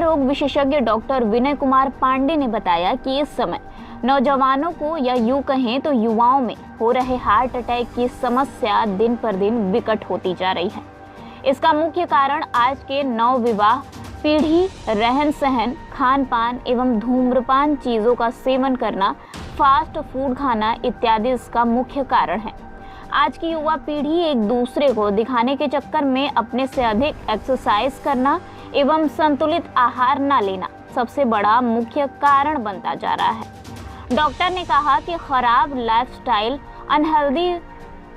रोग विशेषज्ञ डॉक्टर विनय कुमार पांडे ने बताया कि इस समय नौजवानों को या यूं कहें तो युवाओं में हो रहे हार्ट अटैक की समस्या दिन पर दिन विकट होती जा रही है। इसका मुख्य कारण आज के नवविवाह पीढ़ी रहन सहन, खान पान एवं धूम्रपान चीजों का सेवन करना, फास्ट फूड खाना इत्यादि इसका मुख्य कारण है। आज की युवा पीढ़ी एक दूसरे को दिखाने के चक्कर में अपने से अधिक एक्सरसाइज करना एवं संतुलित आहार न लेना सबसे बड़ा मुख्य कारण बनता जा रहा है। डॉक्टर ने कहा कि खराब लाइफस्टाइल, अनहेल्दी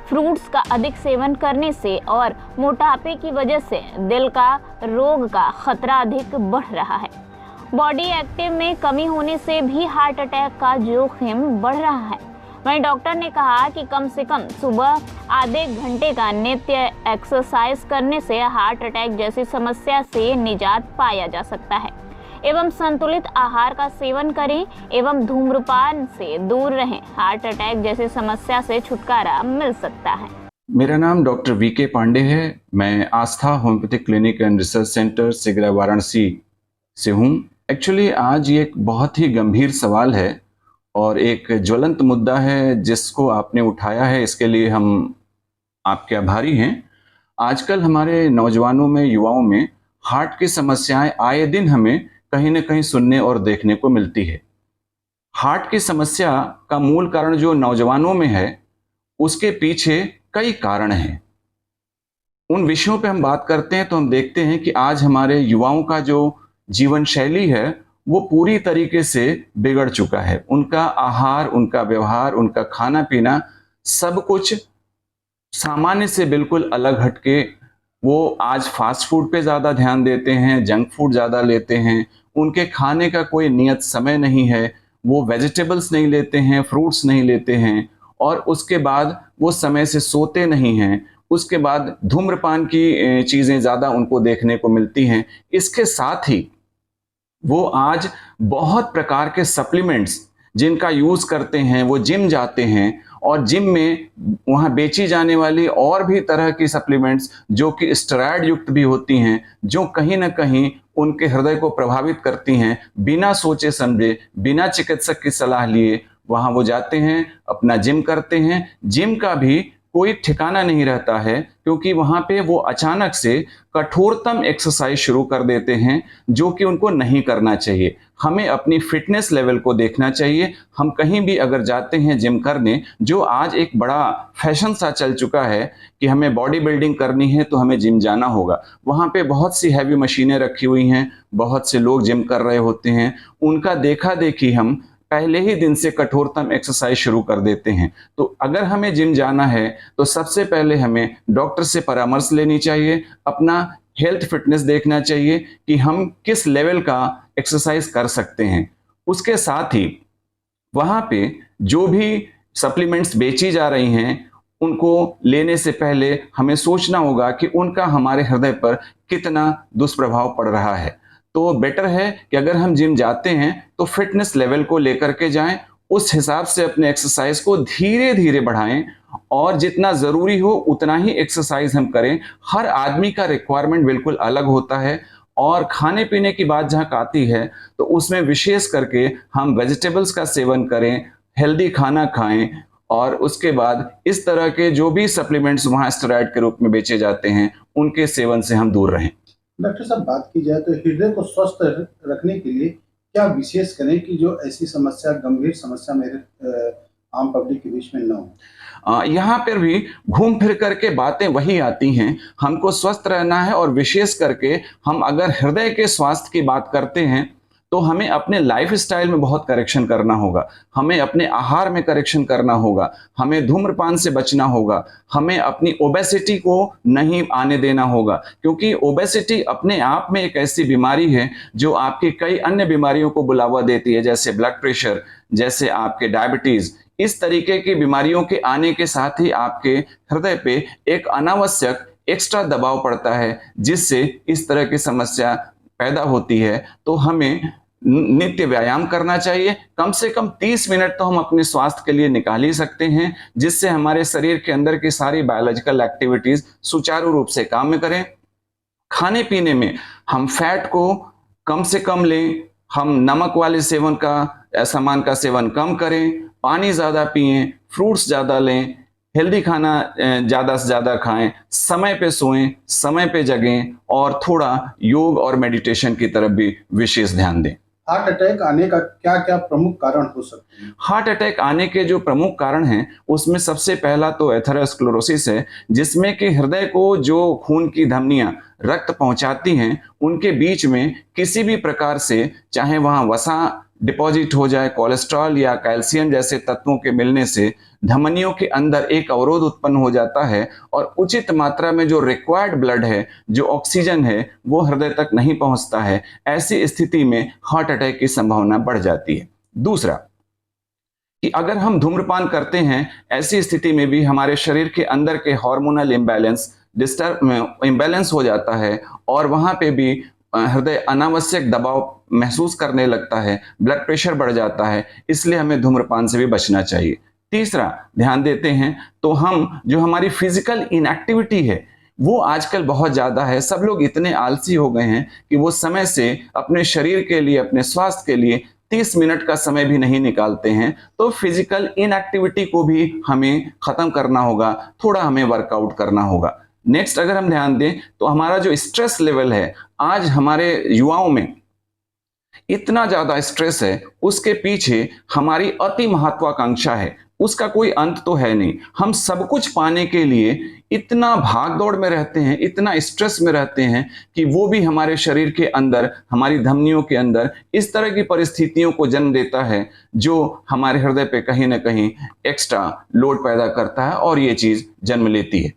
फ्रूट्स का अधिक सेवन करने से और मोटापे की वजह से दिल का रोग का खतरा अधिक बढ़ रहा है। बॉडी एक्टिव में कमी होने से भी हार्ट अटैक का जोखिम बढ़ रहा है। वहीं डॉक्टर ने कहा कि कम से कम सुबह आधे घंटे का नित्य एक्सरसाइज करने से हार्ट अटैक जैसी समस्या से निजात पाया जा सकता है एवं संतुलित आहार का सेवन करें एवं धूम्रपान से दूर रहें। हार्ट अटैक जैसी समस्या से छुटकारा मिल सकता है। मेरा नाम डॉक्टर वीके पांडे है। मैं Aastha homeopathic clinic and research centre Sigra Varanasi से हूँ। एक्चुअली आज ये एक बहुत ही गंभीर सवाल है और एक ज्वलंत मुद्दा है जिसको आपने उठाया है, इसके लिए हम आपके आभारी हैं। आजकल हमारे नौजवानों में, युवाओं में हार्ट की समस्याएं आए दिन हमें कहीं ना कहीं सुनने और देखने को मिलती है। हार्ट की समस्या का मूल कारण जो नौजवानों में है, उसके पीछे कई कारण हैं। उन विषयों पे हम बात करते हैं तो हम देखते हैं कि आज हमारे युवाओं का जो जीवन शैली है वो पूरी तरीके से बिगड़ चुका है। उनका आहार, उनका व्यवहार, उनका खाना पीना सब कुछ सामान्य से बिल्कुल अलग हटके वो आज फास्ट फूड पे ज़्यादा ध्यान देते हैं, जंक फूड ज़्यादा लेते हैं। उनके खाने का कोई नियत समय नहीं है। वो वेजिटेबल्स नहीं लेते हैं, फ्रूट्स नहीं लेते हैं और उसके बाद वो समय से सोते नहीं हैं। उसके बाद धूम्रपान की चीज़ें ज़्यादा उनको देखने को मिलती हैं। इसके साथ ही वो आज बहुत प्रकार के सप्लीमेंट्स जिनका यूज़ करते हैं, वो जिम जाते हैं और जिम में वहाँ बेची जाने वाली और भी तरह की सप्लीमेंट्स जो कि स्टेरॉयड युक्त भी होती हैं, जो कहीं ना कहीं उनके हृदय को प्रभावित करती हैं, बिना सोचे समझे, बिना चिकित्सक की सलाह लिए वहाँ वो जाते हैं, अपना जिम करते हैं। जिम का भी कोई ठिकाना नहीं रहता है क्योंकि वहाँ पे वो अचानक से कठोरतम एक्सरसाइज शुरू कर देते हैं जो कि उनको नहीं करना चाहिए। हमें अपनी फिटनेस लेवल को देखना चाहिए। हम कहीं भी अगर जाते हैं जिम करने, जो आज एक बड़ा फैशन सा चल चुका है कि हमें बॉडी बिल्डिंग करनी है तो हमें जिम जाना होगा। वहाँ पे बहुत सी हैवी मशीनें रखी हुई हैं, बहुत से लोग जिम कर रहे होते हैं, उनका देखा देखी हम पहले ही दिन से कठोरतम एक्सरसाइज शुरू कर देते हैं। तो अगर हमें जिम जाना है तो सबसे पहले हमें डॉक्टर से परामर्श लेनी चाहिए, अपना हेल्थ फिटनेस देखना चाहिए कि हम किस लेवल का एक्सरसाइज कर सकते हैं। उसके साथ ही वहाँ पे जो भी सप्लीमेंट्स बेची जा रही हैं उनको लेने से पहले हमें सोचना होगा कि उनका हमारे हृदय पर कितना दुष्प्रभाव पड़ रहा है। तो बेटर है कि अगर हम जिम जाते हैं तो फिटनेस लेवल को लेकर के जाएं, उस हिसाब से अपने एक्सरसाइज को धीरे धीरे बढ़ाएं और जितना ज़रूरी हो उतना ही एक्सरसाइज हम करें। हर आदमी का रिक्वायरमेंट बिल्कुल अलग होता है और खाने पीने की बात जहाँ आती है तो उसमें विशेष करके हम वेजिटेबल्स का सेवन करें, हेल्दी खाना खाएं और उसके बाद इस तरह के जो भी सप्लीमेंट्स वहाँ स्टेरॉयड के रूप में बेचे जाते हैं उनके सेवन से हम दूर रहें। डॉक्टर साहब, बात की जाए तो हृदय को स्वस्थ रखने के लिए क्या विशेष करें कि जो ऐसी समस्या, गंभीर समस्या मेरे आम पब्लिक के बीच में न हो? यहाँ पर भी घूम फिर करके बातें वही आती हैं। हमको स्वस्थ रहना है और विशेष करके हम अगर हृदय के स्वास्थ्य की बात करते हैं तो हमें अपने लाइफ स्टाइल में बहुत करेक्शन करना होगा, हमें अपने आहार में करेक्शन करना होगा, हमें धूम्रपान से बचना होगा, हमें अपनी ओबेसिटी को नहीं आने देना होगा क्योंकि ओबेसिटी अपने आप में एक ऐसी बीमारी है जो आपकी कई अन्य बीमारियों को बुलावा देती है, जैसे ब्लड प्रेशर, जैसे आपके डायबिटीज़। इस तरीके की बीमारियों के आने के साथ ही आपके हृदय पे एक अनावश्यक एक्स्ट्रा दबाव पड़ता है जिससे इस तरह की समस्या पैदा होती है। तो हमें नित्य व्यायाम करना चाहिए। कम से कम 30 मिनट तो हम अपने स्वास्थ्य के लिए निकाल ही सकते हैं जिससे हमारे शरीर के अंदर की सारी बायोलॉजिकल एक्टिविटीज सुचारू रूप से काम करें। खाने पीने में हम फैट को कम से कम लें, हम नमक वाले सामान का सेवन कम करें, पानी ज़्यादा पिएं, फ्रूट्स ज़्यादा लें, हेल्दी खाना ज़्यादा से ज़्यादा खाएं, समय पे सोएं, समय पे जगें और थोड़ा योग और मेडिटेशन की तरफ भी विशेष ध्यान दें। हार्ट अटैक आने का क्या क्या प्रमुख कारण हो सकते हैं? हार्ट अटैक आने के जो प्रमुख कारण हैं उसमें सबसे पहला तो एथेरोस्क्लेरोसिस है, जिसमें कि हृदय को जो खून की धमनियां रक्त पहुंचाती हैं उनके बीच में किसी भी प्रकार से, चाहे वहां वसा डिपॉजिट हो जाए, कोलेस्ट्रॉल या कैल्शियम जैसे तत्वों के मिलने से धमनियों के अंदर एक अवरोध उत्पन्न हो जाता है और उचित मात्रा में जो रिक्वायर्ड ब्लड है, जो ऑक्सीजन है, वो हृदय तक नहीं पहुंचता है। ऐसी स्थिति में हार्ट अटैक की संभावना बढ़ जाती है। दूसरा कि अगर हम धूम्रपान करते हैं, ऐसी स्थिति में भी हमारे शरीर के अंदर के हार्मोनल इम्बैलेंस हो जाता है और वहां पे भी हृदय अनावश्यक दबाव महसूस करने लगता है, ब्लड प्रेशर बढ़ जाता है, इसलिए हमें धूम्रपान से भी बचना चाहिए। तीसरा ध्यान देते हैं तो हम जो हमारी फिजिकल इनएक्टिविटी है वो आजकल बहुत ज़्यादा है। सब लोग इतने आलसी हो गए हैं कि वो समय से अपने शरीर के लिए, अपने स्वास्थ्य के लिए 30 मिनट का समय भी नहीं निकालते हैं। तो फिजिकल इनएक्टिविटी को भी हमें ख़त्म करना होगा, थोड़ा हमें वर्कआउट करना होगा। नेक्स्ट अगर हम ध्यान दें तो हमारा जो स्ट्रेस लेवल है, आज हमारे युवाओं में इतना ज़्यादा स्ट्रेस है, उसके पीछे हमारी अति महत्वाकांक्षा है, उसका कोई अंत तो है नहीं। हम सब कुछ पाने के लिए इतना भाग दौड़ में रहते हैं, इतना स्ट्रेस में रहते हैं कि वो भी हमारे शरीर के अंदर, हमारी धमनियों के अंदर इस तरह की परिस्थितियों को जन्म देता है जो हमारे हृदय पे कहीं ना कहीं एक्स्ट्रा लोड पैदा करता है और ये चीज़ जन्म लेती है।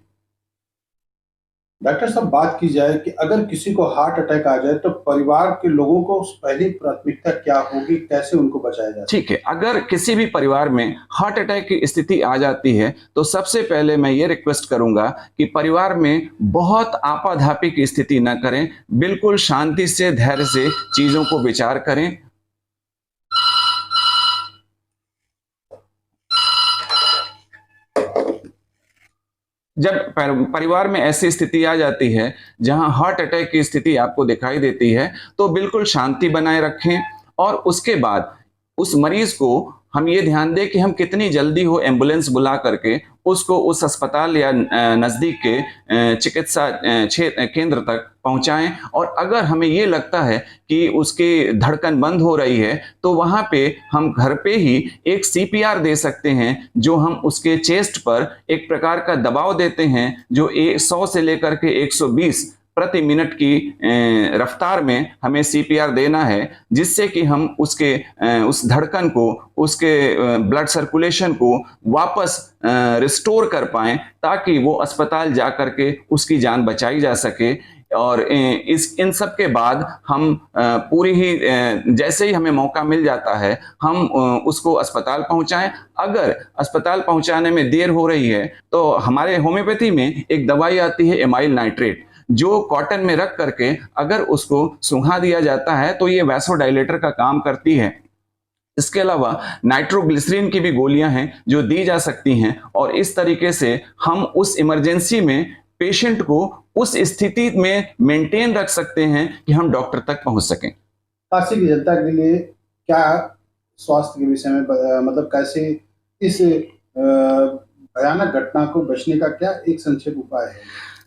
डॉक्टर साहब, बात की जाए कि अगर किसी को हार्ट अटैक आ जाए तो परिवार के लोगों को पहली प्राथमिकता क्या होगी, कैसे उनको बचाया जाए? ठीक है, अगर किसी भी परिवार में हार्ट अटैक की स्थिति आ जाती है तो सबसे पहले मैं ये रिक्वेस्ट करूंगा कि परिवार में बहुत आपाधापी की स्थिति न करें, बिल्कुल शांति से, धैर्य से चीजों को विचार करें। जब परिवार में ऐसी स्थिति आ जाती है जहां हार्ट अटैक की स्थिति आपको दिखाई देती है तो बिल्कुल शांति बनाए रखें और उसके बाद उस मरीज को हम ये ध्यान दें कि हम कितनी जल्दी हो एम्बुलेंस बुला करके उसको उस अस्पताल या नज़दीक के चिकित्सा केंद्र तक पहुंचाएं। और अगर हमें ये लगता है कि उसकी धड़कन बंद हो रही है तो वहां पे हम घर पे ही एक CPR दे सकते हैं, जो हम उसके चेस्ट पर एक प्रकार का दबाव देते हैं जो 100 से लेकर के 120 प्रति मिनट की रफ्तार में हमें CPR देना है, जिससे कि हम उसके उस धड़कन को, उसके ब्लड सर्कुलेशन को वापस रिस्टोर कर पाएं ताकि वो अस्पताल जा कर के उसकी जान बचाई जा सके। और इन सब के बाद हम पूरी ही जैसे ही हमें मौका मिल जाता है हम उसको अस्पताल पहुंचाएं। अगर अस्पताल पहुंचाने में देर हो रही है तो हमारे होम्योपैथी में एक दवाई आती है एमाइल नाइट्रेट, जो कॉटन में रख करके अगर उसको सुंघा दिया जाता है तो ये वैसोडाइलेटर का काम करती है। इसके अलावा नाइट्रोग्लिसरीन की भी गोलियां हैं जो दी जा सकती हैं और इस तरीके से हम उस इमरजेंसी में पेशेंट को उस स्थिति में मेंटेन रख सकते हैं कि हम डॉक्टर तक पहुंच सकें। काशी की जनता के लिए क्या स्वास्थ्य के विषय में मतलब कैसे इस भयानक घटना को बचने का क्या एक संक्षेप उपाय है?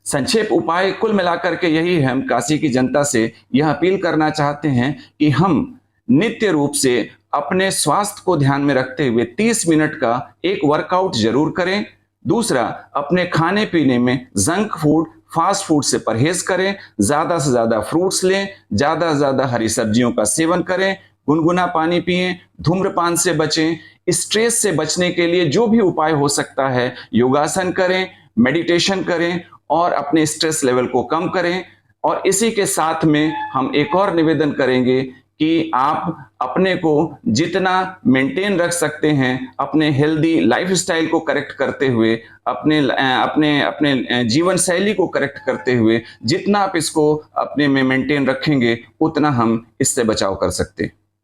संक्षेप उपाय कुल मिलाकर के यही है, हम काशी की जनता से यह अपील करना चाहते हैं कि हम नित्य रूप से अपने स्वास्थ्य को ध्यान में रखते हुए 30 मिनट का एक वर्कआउट जरूर करें। दूसरा, अपने खाने पीने में जंक फूड, फास्ट फूड से परहेज करें, ज़्यादा से ज़्यादा फ्रूट्स लें, ज़्यादा से ज़्यादा हरी सब्जियों का सेवन करें, गुनगुना पानी पिएं, धूम्रपान से बचें। स्ट्रेस से बचने के लिए जो भी उपाय हो सकता है, योगासन करें, मेडिटेशन करें और अपने स्ट्रेस लेवल को कम करें। और इसी के साथ में हम एक और निवेदन करेंगे कि आप अपने को जितना मेंटेन रख सकते हैं, अपने हेल्दी लाइफस्टाइल को करेक्ट करते हुए, अपने जीवन शैली को करेक्ट करते हुए जितना आप इसको अपने में मेंटेन रखेंगे उतना हम इससे बचाव कर सकते हैं।